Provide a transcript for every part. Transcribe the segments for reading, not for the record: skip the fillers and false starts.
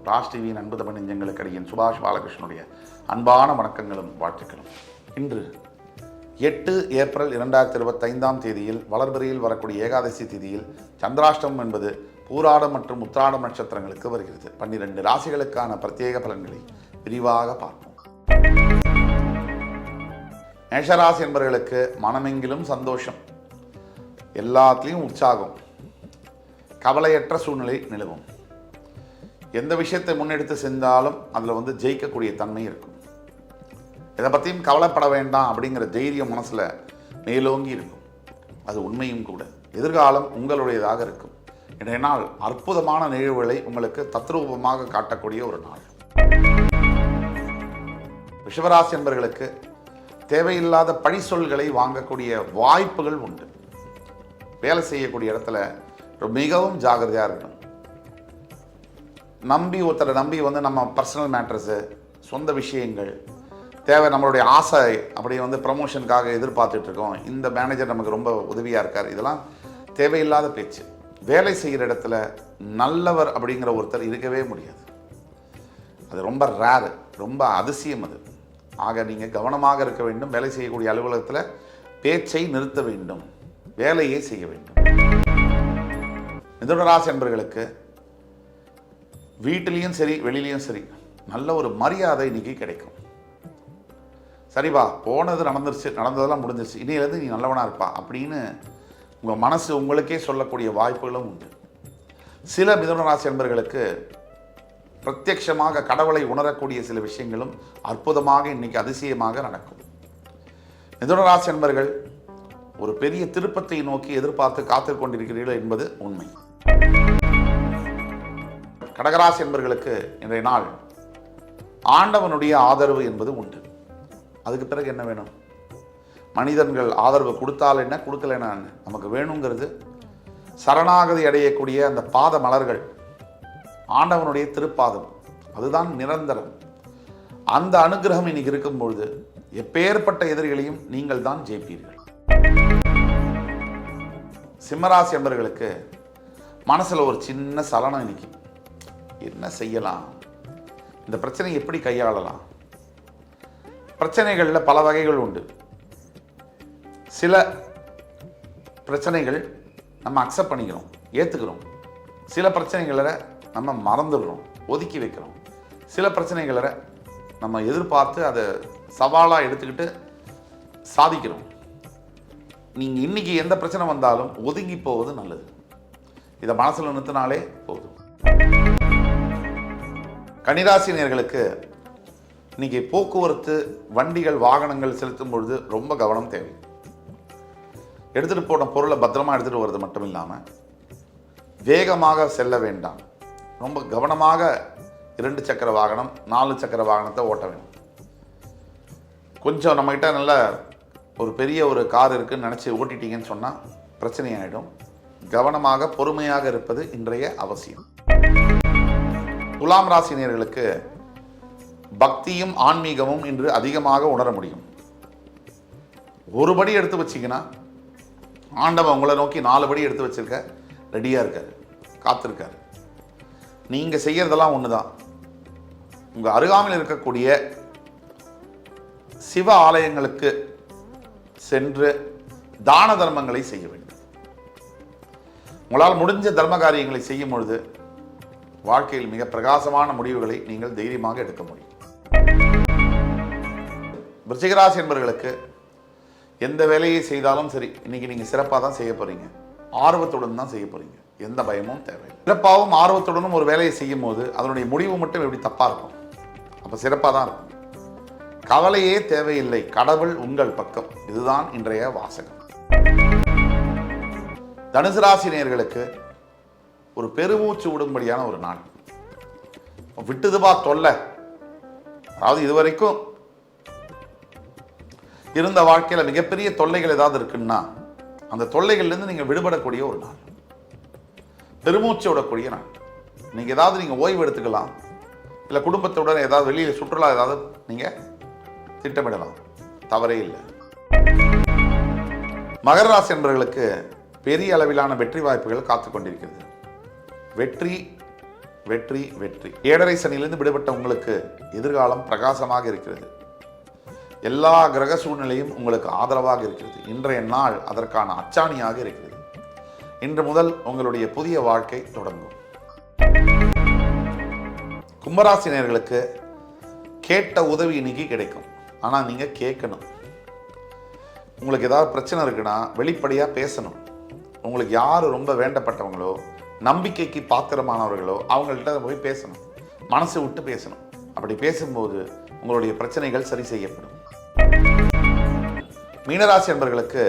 ராஜ் டிவியின் அன்பு தமிழ் நெஞ்சங்களுக்கு அடியின் சுபாஷ் பாலகிருஷ்ணனுடைய அன்பான வணக்கங்களும் வாழ்த்துக்களும். இன்று 8 ஏப்ரல் 2025 தேதியில் வளர்பிறையில் வரக்கூடிய ஏகாதசி தேதியில் சந்திராஷ்டமம் என்பது பூராடம் மற்றும் உத்திராடம் நட்சத்திரங்களுக்கு வருகிறது. 12 ராசிகளுக்கான பிரத்யேக பலன்களை விரிவாக பார்ப்போம். மேஷராசி என்பவர்களுக்கு மனமெங்கிலும் சந்தோஷம், எல்லாத்துலேயும் உற்சாகம், கவலையற்ற சூழ்நிலை நிலவும். எந்த விஷயத்தை முன்னெடுத்து செஞ்சாலும் அதில் ஜெயிக்கக்கூடிய தன்மை இருக்கும். இதை பற்றியும் கவலைப்பட வேண்டாம் அப்படிங்கிற தைரியம் மனசில் மேலோங்கி இருக்கும். அது உண்மையும் கூட. எதிர்காலம் உங்களுடையதாக இருக்கும். இன்றைய நாள் அற்புதமான நிகழ்வுகளை உங்களுக்கு தத்ரூபமாக காட்டக்கூடிய ஒரு நாள். ரிஷபராசி என்பவர்களுக்கு தேவையில்லாத பழி சொல்களை வாங்கக்கூடிய வாய்ப்புகள் உண்டு. வேலை செய்யக்கூடிய இடத்துல மிகவும் ஜாகிரதையாக இருக்கணும். ஒருத்தரை நம்பி நம்ம பர்சனல் மேட்டர்ஸு, சொந்த விஷயங்கள், தேவை நம்மளுடைய ஆசை, அப்படி ப்ரமோஷனுக்காக எதிர்பார்த்துட்ருக்கோம், இந்த மேனேஜர் நமக்கு ரொம்ப உதவியாக இருக்கார், இதெல்லாம் தேவையில்லாத பேச்சு. வேலை செய்கிற இடத்துல நல்லவர் அப்படிங்கிற ஒருத்தர் இருக்கவே முடியாது. அது ரொம்ப ரேரு, ரொம்ப அதிசயம் அது. ஆக நீங்கள் கவனமாக இருக்க வேண்டும். வேலை செய்யக்கூடிய அலுவலகத்தில் பேச்சை நிறுத்த வேண்டும், வேலையை செய்ய வேண்டும். மிதுன ராசி என்பவர்களுக்கு வீட்டிலையும் சரி வெளியிலையும் சரி நல்ல ஒரு மரியாதை இன்னைக்கு கிடைக்கும். சரிப்பா, போனது நடந்துருச்சு, நடந்ததெல்லாம் முடிஞ்சிருச்சு, இனியிலேருந்து நீ நல்லவனாக இருப்பா அப்படின்னு உங்கள் மனசு உங்களுக்கே சொல்லக்கூடிய வாய்ப்புகளும் உண்டு. சில மிதுன ராசி என்பவர்களுக்கு பிரத்யட்சமாக கடவுளை உணரக்கூடிய சில விஷயங்களும் அற்புதமாக இன்னைக்கு அதிசயமாக நடக்கும். மிதுன ராசி என்பவர்கள் ஒரு பெரிய திருப்பத்தை நோக்கி எதிர்பார்த்து காத்து கொண்டிருக்கிறீர்கள் என்பது உண்மை. கடகராசி என்பவர்களுக்கு இன்றைய நாள் ஆண்டவனுடைய ஆதரவு என்பது உண்டு. அதுக்கு பிறகு என்ன வேணும்? மனிதர்கள் ஆதரவு கொடுத்தால் என்ன, கொடுக்கலன்னா என்ன? நமக்கு வேணுங்கிறது சரணாகதி அடையக்கூடிய அந்த பாத மலர்கள், ஆண்டவனுடைய திருப்பாதம், அதுதான் நிரந்தரம். அந்த அனுகிரகம் இன்னைக்கு இருக்கும்பொழுது எப்பேற்பட்ட எதிரிகளையும் நீங்கள் தான் ஜெயிப்பீர்கள். சிம்மராசி என்பவர்களுக்கு மனசில் ஒரு சின்ன சலனம் இன்னைக்கு. என்ன செய்யலாம், இந்த பிரச்சனையை எப்படி கையாளலாம்? பிரச்சனைகளில் பல வகைகள் உண்டு. சில பிரச்சனைகள் நம்ம அக்செப்ட் பண்ணிக்கிறோம், ஏற்றுக்கிறோம். சில பிரச்சனைகளை நம்ம மறந்துடுறோம், ஒதுக்கி வைக்கிறோம். சில பிரச்சனைகளை நம்ம எதிர்பார்த்து அதை சவாலாக எடுத்துக்கிட்டு சாதிக்கிறோம். நீங்கள் இன்றைக்கி எந்த பிரச்சனை வந்தாலும் ஒதுங்கி போவது நல்லது. இதை மனசில் நிறுத்தினாலே போதும். கன்னிராசினியர்களுக்கு இன்னைக்கு போக்குவரத்து, வண்டிகள், வாகனங்கள் செலுத்தும் பொழுது ரொம்ப கவனம் தேவை. எடுத்துகிட்டு போன பொருளை பத்திரமா எடுத்துகிட்டு வர்றது மட்டும் இல்லாமல் வேகமாக செல்ல வேண்டாம். ரொம்ப கவனமாக 2 சக்கர வாகனம், 4 சக்கர வாகனத்தை ஓட்ட வேணும். கொஞ்சம் நம்மகிட்ட நல்ல ஒரு பெரிய ஒரு கார் இருக்குன்னு நினச்சி ஓட்டிட்டீங்கன்னு சொன்னால் பிரச்சனையாயிடும். கவனமாக பொறுமையாக இருப்பது இன்றைய அவசியம். துலாம் ராசினியர்களுக்கு பக்தியும் ஆன்மீகமும் இன்று அதிகமாக உணர முடியும். ஒரு படி எடுத்து வச்சிங்கன்னா ஆண்டவன் உங்களை நோக்கி 4 படி எடுத்து வச்சிருக்க ரெடியாக இருக்காரு, காத்திருக்காரு. நீங்கள் செய்யறதெல்லாம் ஒன்று தான். உங்கள் அருகாமையில் இருக்கக்கூடிய சிவ ஆலயங்களுக்கு சென்று தான தர்மங்களை செய்ய வேண்டும். உங்களால் முடிஞ்ச தர்ம காரியங்களை செய்யும் பொழுது வாழ்க்கையில் மிக பிரகாசமான முடிவுகளை நீங்கள் தைரியமாக எடுக்க முடியும். விருச்சிகராசி என்பவர்களுக்கு எந்த வேலையை செய்தாலும் சரி, இன்னைக்கு நீங்கள் சிறப்பாக தான் செய்ய போறீங்க, ஆர்வத்துடன் தான் செய்ய போறீங்க. எந்த பயமும் தேவையில்லை. சிறப்பாகவும் ஆர்வத்துடனும் ஒரு வேலையை செய்யும் போது அதனுடைய முடிவு மட்டும் எப்படி தப்பாக இருக்கும், அப்போ சிறப்பாக தான் இருக்கும். கவலையே தேவையில்லை, கடவுள் உங்கள் பக்கம். இதுதான் இன்றைய வாசகம். தனுசு ராசி நேயர்களுக்கு ஒரு பெருமூச்சு விடும்படியான ஒரு நாள். விட்டுதுபா தொல்லை, அதாவது இதுவரைக்கும் இருந்த வாழ்க்கையில் மிகப்பெரிய தொல்லைகள் ஏதாவது இருக்குன்னா அந்த தொல்லைகள்லேருந்து நீங்கள் விடுபடக்கூடிய ஒரு நாள், பெருமூச்சு விடக்கூடிய நாள். நீங்கள் ஏதாவது நீங்கள் ஓய்வு எடுத்துக்கலாம், இல்லை குடும்பத்துடன் ஏதாவது வெளியில் சுற்றுலா ஏதாவது நீங்கள் திட்டமிடலாம், தவறே இல்லை. மகர ராசி என்பவர்களுக்கு பெரிய அளவிலான வெற்றி வாய்ப்புகள் காத்து கொண்டிருக்கிறது. வெற்றி வெற்றி வெற்றி. 7.5 சனியிலிருந்து விடுபட்ட உங்களுக்கு எதிர்காலம் பிரகாசமாக இருக்கிறது. எல்லா கிரக சூழ்நிலையும் உங்களுக்கு ஆதரவாக இருக்கிறது. இன்றைய நாள் அதற்கான அச்சாணியாக இருக்கிறது. இன்று முதல் உங்களுடைய புதிய வாழ்க்கை தொடங்கும். கும்பராசினியர்களுக்கு கேட்ட உதவி இன்னைக்கு கிடைக்கும். ஆனால் நீங்கள் கேட்கணும். உங்களுக்கு ஏதாவது பிரச்சனை இருக்குன்னா வெளிப்படையாக பேசணும். உங்களுக்கு யார் ரொம்ப வேண்டப்பட்டவங்களோ, நம்பிக்கைக்கு பாத்திரமானவர்களோ அவங்கள்ட்ட போய் பேசணும். மனசு விட்டு பேசணும். அப்படி பேசும்போது உங்களுடைய பிரச்சனைகள் சரி செய்யப்படும். மீனராசி என்பவர்களுக்கு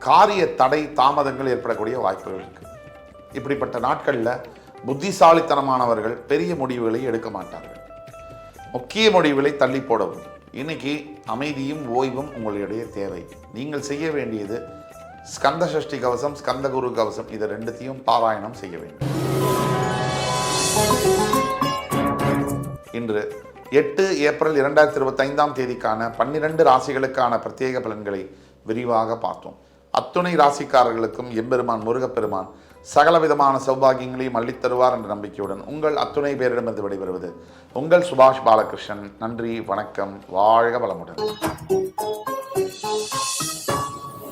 காரிய தடை தாமதங்கள் ஏற்படக்கூடிய வாய்ப்புகள் இருக்கு. இப்படிப்பட்ட நாட்களில் புத்திசாலித்தனமானவர்கள் பெரிய முடிவுகளை எடுக்க மாட்டார்கள். முக்கிய முடிவுகளை தள்ளி போடவும். இன்னைக்கு அமைதியும் ஓய்வும் உங்களுடைய தேவை. நீங்கள் செய்ய வேண்டியது ஸ்கந்த சஷ்டி கவசம், ஸ்கந்த குரு கவசம், இது ரெண்டுத்தையும் பாராயணம் செய்ய வேண்டும். இன்று 8 ஏப்ரல் 2025 தேதிக்கான 12 ராசிகளுக்கான பிரத்யேக பலன்களை விரிவாக பார்த்தோம். அத்துணை ராசிக்காரர்களுக்கும் எம்பெருமான் முருகப்பெருமான் சகல விதமான சௌபாகியங்களையும் அள்ளித்தருவார் என்ற நம்பிக்கையுடன் உங்கள் அத்துணை பேரிடமிருந்து விடைபெறுவது உங்கள் சுபாஷ் பாலகிருஷ்ணன். நன்றி, வணக்கம், வாழ்க வளமுடன்.